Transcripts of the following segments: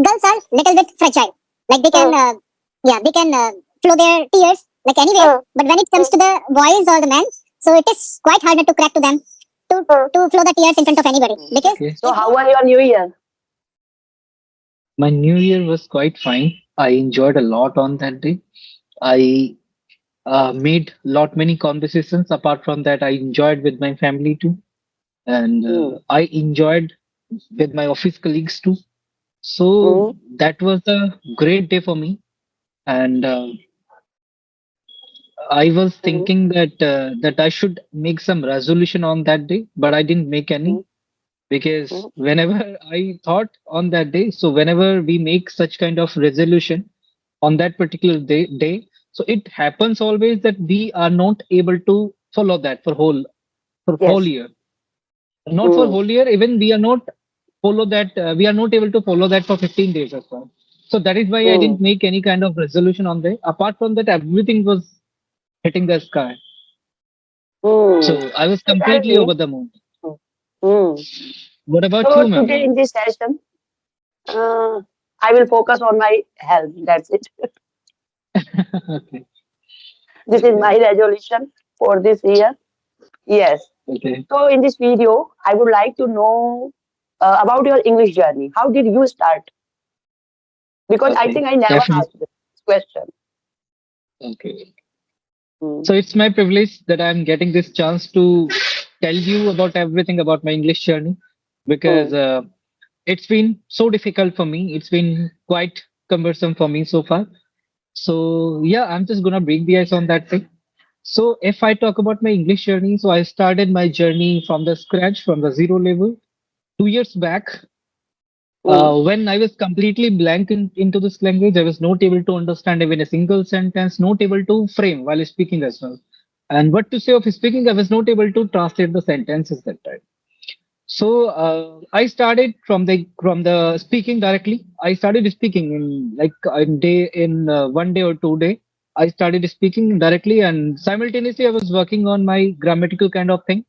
girls are little bit fragile. Like they can, yeah, they can flow their tears like anywhere. But when it comes to the boys or the men, so it is quite harder to crack to them to flow the tears in front of anybody because Okay. So how was your New Year? My New Year was quite fine. I enjoyed a lot on that day. I made lot many conversations. Apart from that, I enjoyed with my family too, and Mm. I enjoyed with my office colleagues too. So Mm. that was a great day for me, and I was Mm. thinking that I should make some resolution on that day, but I didn't make any Mm. because Mm. whenever I thought on that day, so whenever we make such kind of resolution on that particular day, so it happens always that we are not able to follow that for whole Yes. year. Not for Mm. whole year, even we are not follow that. We are not able to follow that for 15 days as well. So that is why I Mm. didn't make any kind of resolution on there. Apart from that, everything was hitting the sky. Mm. So I was So tell completely me. over the moon. Mm. Mm. What about So you, ma'am? today Now? in this session, uh, I will focus on my health. That's it. Okay. This is my Okay. resolution for this year. Yes. Okay. So in this video, I would like to know about your English journey. How did you start? Because I Okay. think I never asked Definitely. this question. Okay. Mm. So it's my privilege that I'm getting this chance to tell you about everything about my English journey because Mm. it's been so difficult for me. It's been quite cumbersome for me so far. So yeah, I'm just gonna break the ice on that thing. So if I talk about my English journey, so I started my journey from the scratch, from the zero level, 2 years back. Mm. When I was completely blank into this language, I was not able to understand even a single sentence, not able to frame while speaking as well. And what to say of speaking, I was not able to translate the sentences that time. So I started from the speaking directly. I started speaking in like in 1 day or 2 day. I started speaking directly, and simultaneously I was working on my grammatical kind of thing.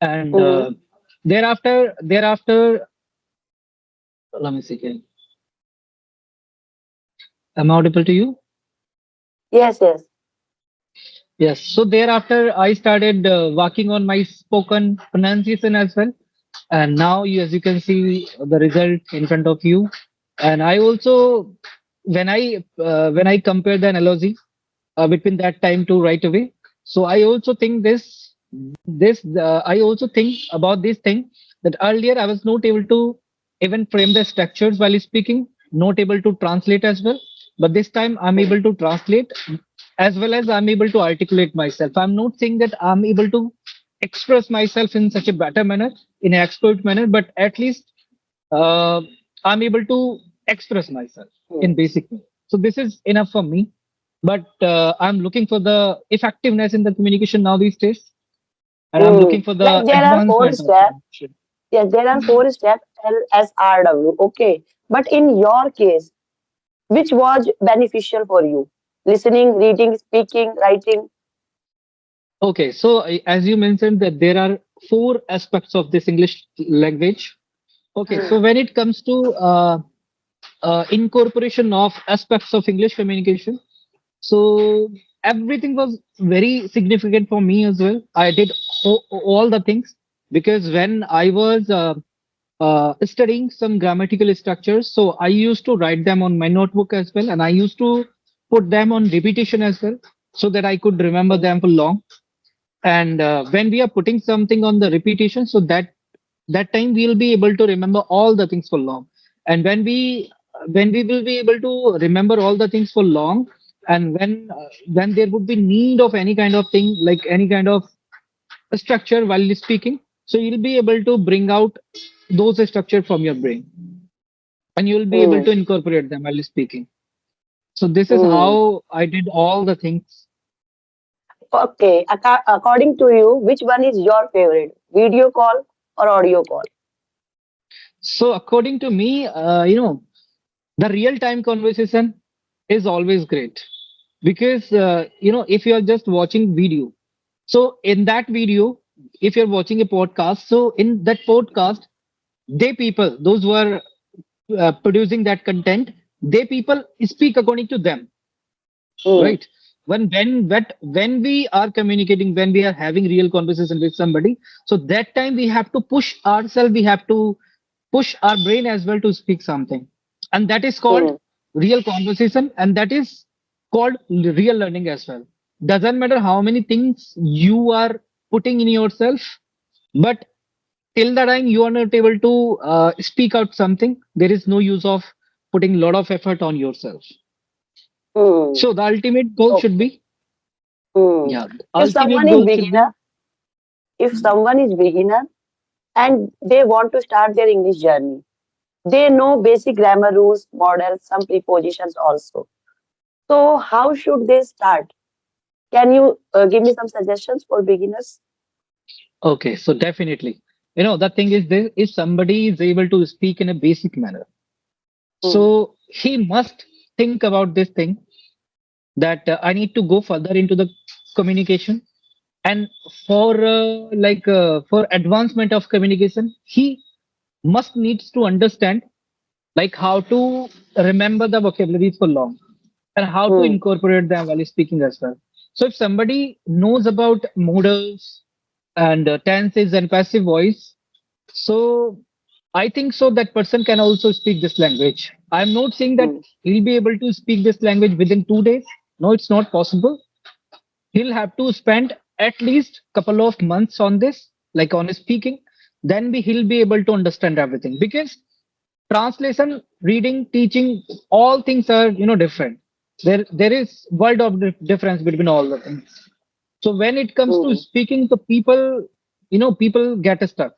And Mm. thereafter, let me see again. Am I audible to you? Yes, yes. Yes. So thereafter, I started working on my spoken pronunciation as well. And now, as you can see the result in front of you. And I also, when I compare the analogy between that time to right away, so I also think I also think about this thing that earlier I was not able to even frame the structures while speaking, not able to translate as well. But this time I'm Mm. able to translate as well as I'm able to articulate myself. I'm not saying that I'm able to express myself in such a better manner, in an expert manner, but at least uh, I'm able to express myself in Mm. basic way. So this is enough for me. But I'm looking for the effectiveness in the communication now these days, and I'm looking Mm. for Like the there are four advancement of steps. communication. Yes, there are four steps LSRW. Okay. But in your case, which was beneficial for you? Listening, reading, speaking, writing. Okay, so as you mentioned that there are four aspects of this English language. Okay, so Mm. when it comes to incorporation of aspects of English communication, so everything was very significant for me as well. I did all the things because when I was studying some grammatical structures, so I used to write them on my notebook as well, and I used to put them on repetition as well, so that I could remember Mm. them for long. And when we are putting something on the repetition, so that time we'll be able to remember all the things for long. And when we will be able to remember all the things for long, and when there would be need of any kind of thing, like any kind of structure while speaking, so you'll be able to bring out those structure from your brain, and you'll be able to Mm. incorporate them while speaking. So this is Mm. how I did all the things. Okay. According to you, which one is your favorite? Video call or audio call? So according to me, the real time conversation is always great because if you are just watching video, so in that video, if you're watching a podcast, so in that podcast, they people those who are producing that content, they people speak according to them, mm, right? When we are communicating, when we are having real conversation with somebody, so that time we have to push ourselves, we have to push our brain as well to speak something, and that is called mm, real conversation, and that is called real learning as well. Doesn't matter how many things you are putting in yourself, but till the time you are not able to speak out something, there is no use of putting a lot of effort on yourself. mm. So the ultimate goal should Okay. be, Mm. yeah, the If ultimate someone is goal should be, beginner, if someone is beginner and they want to start their English journey, they know basic grammar rules, models, some prepositions also. So how should they start? Can you give me some suggestions for beginners? okay, so definitely, the thing is this, if somebody is able to speak in a basic manner, Mm, so he must think about this thing that I need to go further into the communication, and for advancement of communication, he must needs to understand like how to remember the vocabularies for long and how to mm, incorporate them while speaking as well. So if somebody knows about modals and tenses and passive voice, so I think so that person can also speak this language. I'm not saying that mm, he'll be able to speak this language within 2 days. No, it's not possible. He'll have to spend at least couple of months on this, like on speaking. Then he'll be able to understand everything, because translation, reading, teaching, all things are different. There is world of difference between all the things. So when it comes to mm, speaking, the people get stuck.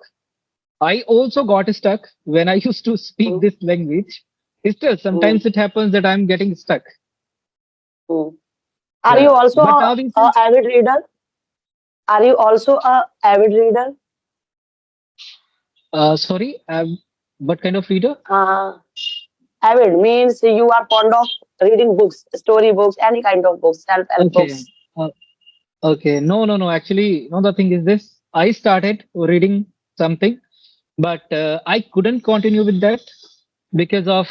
I also got stuck when I used to speak mm, this language. Still, mm, sometimes it happens that I'm getting stuck. mm. Are you Yeah, also but now this a is avid reader? Are you also a avid reader? sorry. What kind of reader? Uh, Avid means you are fond of reading books, story books, any kind of books, self-help Okay. books. Uh, okay. No, no, no. Actually, no. The thing is this. I started reading something, but I couldn't continue with that because of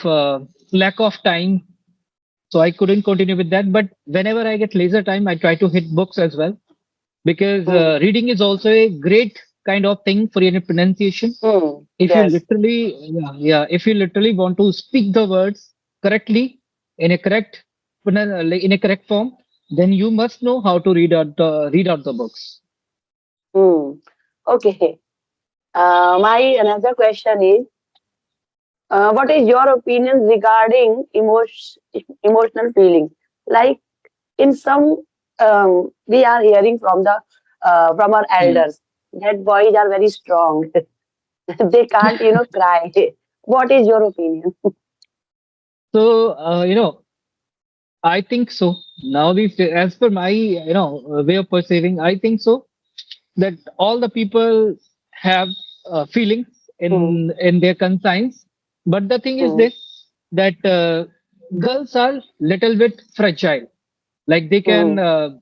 lack of time. So I couldn't continue with that. But whenever I get leisure time, I try to hit books as well, because Hmm. reading is also a great kind of thing for your pronunciation. Hmm. If you Yes. literally, yeah, if you literally want to speak the words correctly in a like in a correct form, then you must know how to read out the books. Hmm. Okay. My another question is, what is your opinion regarding emotional feelings? Like in some, we are hearing from our Mm. elders that boys are very strong. They can't, cry. What is your opinion? So I think so. Now these days, as per my way of perceiving, I think so that all the people have feelings Hmm. in their conscience, but the thing is Hmm. this, that girls are little bit fragile, like they can Hmm.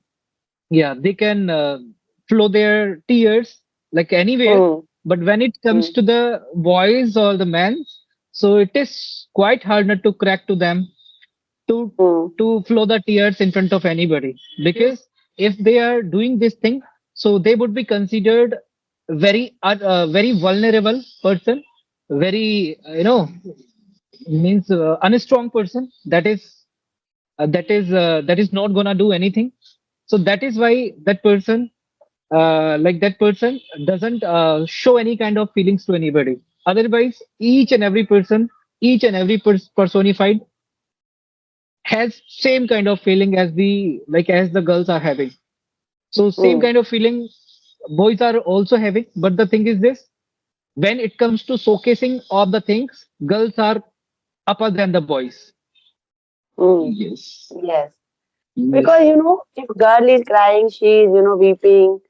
they can flow their tears like anywhere, Hmm. but when it Hmm. comes to the boys or the men, so it is quite hard not to crack to them to Hmm. flow the tears in front of anybody, because if they are doing this thing, so they would be considered very vulnerable person, very means unstrong person, that is not gonna do anything. So that is why that person doesn't show any kind of feelings to anybody. Otherwise, each and every personified has same kind of feeling as the girls are having. So same Hmm. kind of feeling boys are also having. But the thing is this: when it comes to showcasing of the things, girls are upper than the boys. Hmm. Yes. Yes. Because, Yes. if girl is crying, she is, weeping.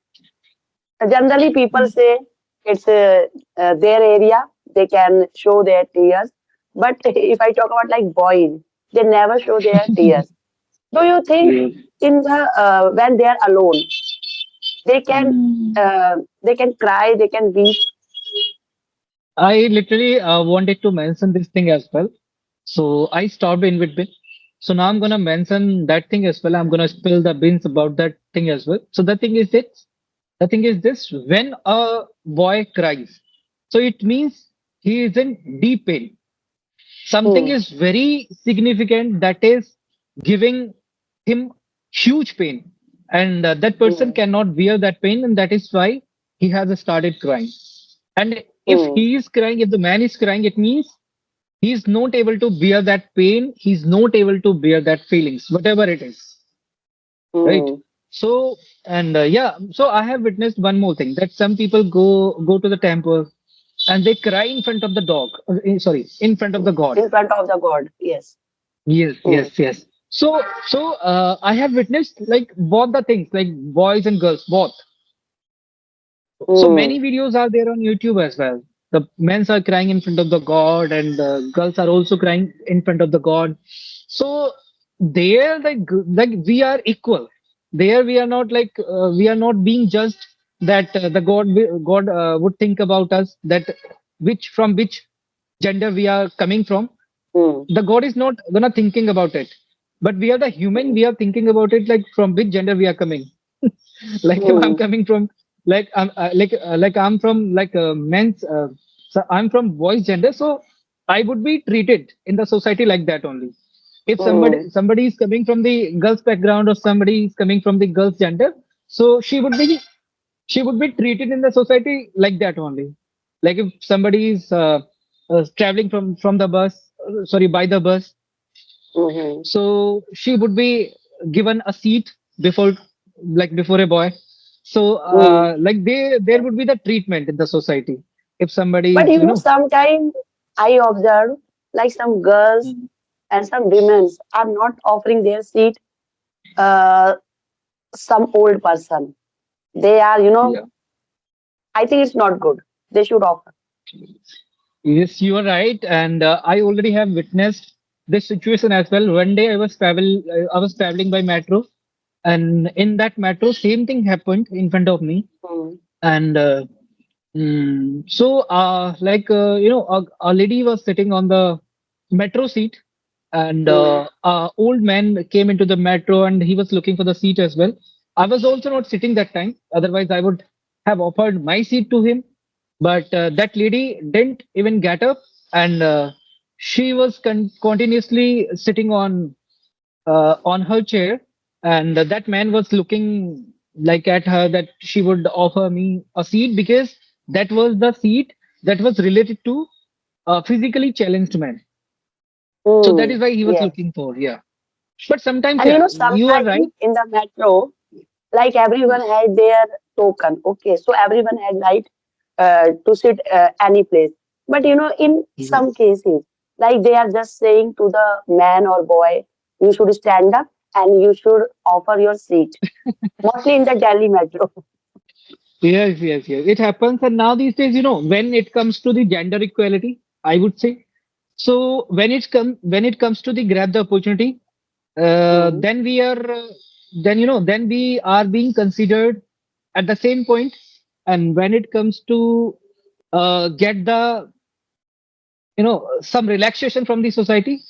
Generally, people say it's their area. They can show their tears. But if I talk about like boys, they never show their tears. Do you think Yes. in the when they are alone, they can Mm. they can cry, they can weep? I literally wanted to mention this thing as well. So I stopped in between. So now I'm gonna mention that thing as well. I'm gonna spill the beans about that thing as well. So the thing is this: when a boy cries, so it means he is in deep pain. Something Hmm. is very significant that is giving him huge pain, and that person Hmm. cannot bear that pain, and that is why he has started crying. And if Hmm. he is crying, if the man is crying, it means he is not able to bear that pain. He's not able to bear that feelings, whatever it is, right? Hmm. So, and yeah, so I have witnessed one more thing that some people go to the temple and they cry in front of the dog. Sorry, in front of the god. In front of the God. Yes. Yes, Hmm. yes, yes. So I have witnessed like both the things, like boys and girls, both. So Hmm. many videos are there on YouTube as well. The men are crying in front of the god, and the girls are also crying in front of the god. So there, like we are equal. There we are not like we are not being judged that the God would think about us that which gender we are coming from. Hmm. The God is not gonna thinking about it, but we are the human. Hmm. We are thinking about it like from which gender we are coming. Like if I'm Hmm. coming from like I'm from like men's so I'm from boys gender, so I would be treated in the society like that only. If Hmm. somebody is coming from the girls background or somebody is coming from the girls gender, so she would be treated in the society like that only. Like if somebody is traveling from the bus, sorry, by the bus, Hmm. so she would be given a seat before, like before a boy. So, Hmm. like there would be the treatment in the society. If somebody But is, you know, sometimes I observe like some girls Mm. and some women are not offering their seat uh, some old person. They are, Yeah, I think it's not good. They should offer. yes, you are right, and I already have witnessed this situation as well. One day I was traveling by metro, and in that metro, same thing happened in front of me, Hmm. and like a lady was sitting on the metro seat, and Hmm. a old man came into the metro, and he was looking for the seat as well. I was also not sitting that time. Otherwise, I would have offered my seat to him. But that lady didn't even get up, and she was continuously sitting on her chair, and that man was looking like at her that she would offer me a seat because that was the seat that was related to a physically challenged man. So that Hmm. is why he was Yes. looking for, yeah. But sometimes, And yeah, you are right. sometimes in the metro, like everyone had their token. Okay, so everyone had right to sit any place. But in some Yes. cases, like they are just saying to the man or boy, you should stand up and you should offer your seat. Mostly in the Delhi metro. Yes, yes, yes. It happens, and now these days, when it comes to the gender equality, I would say. So when it comes to the grab the opportunity, Hmm. then then we are being considered at the same point. And when it comes to get the some relaxation from the society,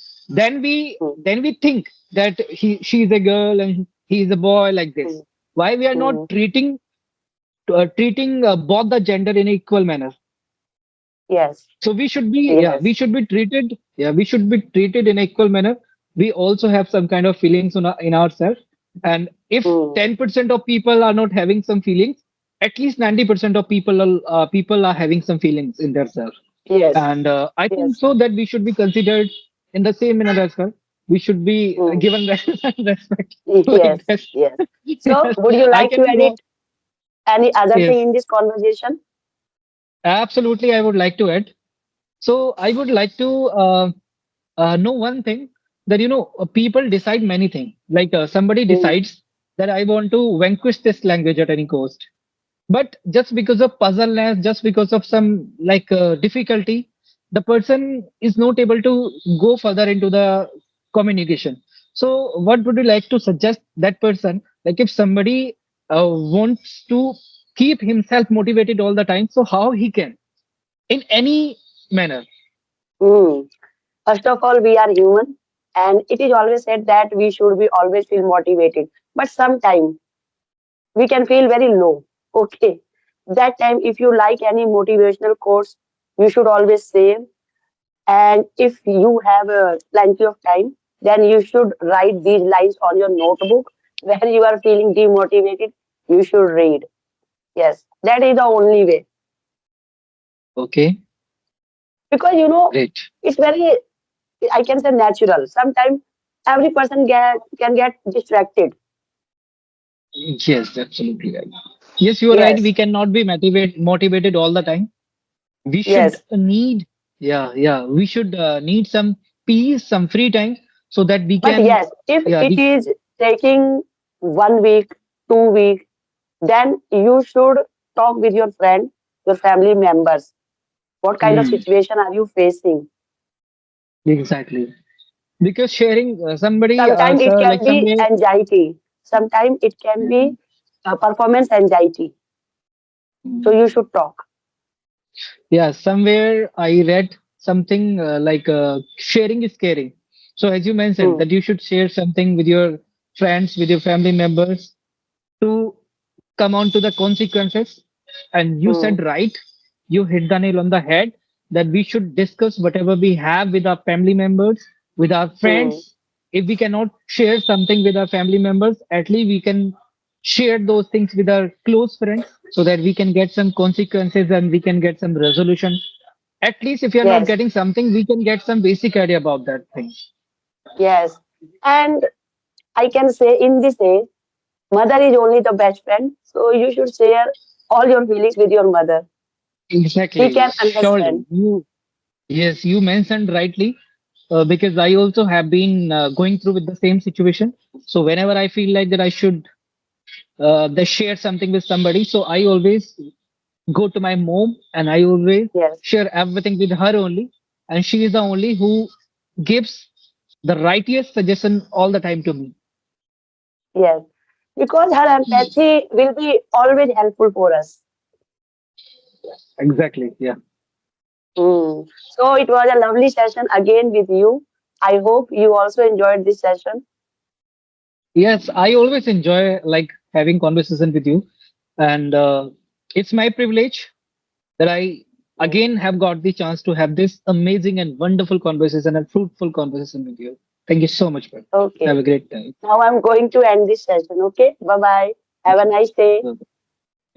Hmm. then we think that she's a girl and he's a boy like Hmm. this. Why we are not Hmm. treating both the gender in equal manner? Yes. So we Yes. should be treated, we should be treated in equal manner. We also have some kind of feelings in ourselves. And if Hmm. 10% of people are not having some feelings, at least 90% of people are having some feelings in themselves. Yes. And I think Yes. so that we should be considered in the same manner as well. We should be Hmm. given respect like Yes. this. Yes. So, Yes, would you I like can to be edit any other thing yes, in this conversation? absolutely. I would like to add. So I would like to know one thing that people decide many things. Like somebody Hmm. decides that I want to vanquish this language at any cost. But just because of puzzleness, just because of some like difficulty, the person is not able to go further into the communication. So what would you like to suggest that person? Like if somebody wants to keep himself motivated all the time, so how he can? in any manner. Hmm. First of all, we are human, and it is always said that we should be always feel motivated. But sometimes we can feel very low. Okay, that time if you like any motivational quotes, you should always say. And if you have plenty of time, then you should write these lines on your notebook. When you are feeling demotivated, you should read. Yes, that is the only way. Okay, Because great. it's very, I can say, natural. Sometimes every person can get distracted. Yes, absolutely right. Yes, you are right. We Yes, cannot be motivated all the time. We should yes. need, yeah, yeah. We should need some peace, some free time, so that we But can, yes, if yeah, it we. is taking 1 week, 2 week, then you should talk with your friend, your family members. What kind of Hmm, situation are you facing? exactly. Because sharing somebody, Sometimes it like can be somewhere. anxiety. Sometimes it can be Mhm. performance anxiety. So you should talk. Yeah, somewhere I read something like sharing is caring. So as you mentioned Hmm. that you should share something with your friends, with your family members to come on to the consequences. And you Hmm. said right, you hit the nail on the head that we should discuss whatever we have with our family members, with our Hmm. friends. If we cannot share something with our family members, at least we can share those things with our close friends so that we can get some consequences and we can get some resolution. At least if you're not Yes. getting something, we can get some basic idea about that thing. Yes. And I can say in this age, mother is only the best friend. So you should share all your feelings with your mother. She Exactly. can Surely. understand. Yes, you mentioned rightly, because I also have been going through with the same situation. So whenever I feel like that I should share something with somebody, so I always go to my mom and I always Yes. share everything with her only, and she is the only who gives the righteous suggestion all the time to me. Yes. Because her empathy will be always helpful for us. Exactly. Yeah. Mm. So it was a lovely session again with you. I hope you also enjoyed this session. Yes, I always enjoy like having conversation with you, and it's my privilege that I Mm. again have got the chance to have this amazing and wonderful conversation and fruitful conversation with you. Thank you so much, man. Have Okay. a great time. Now I'm going to end this session. Okay. Bye bye. Have a nice day. Yeah,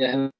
have a nice day.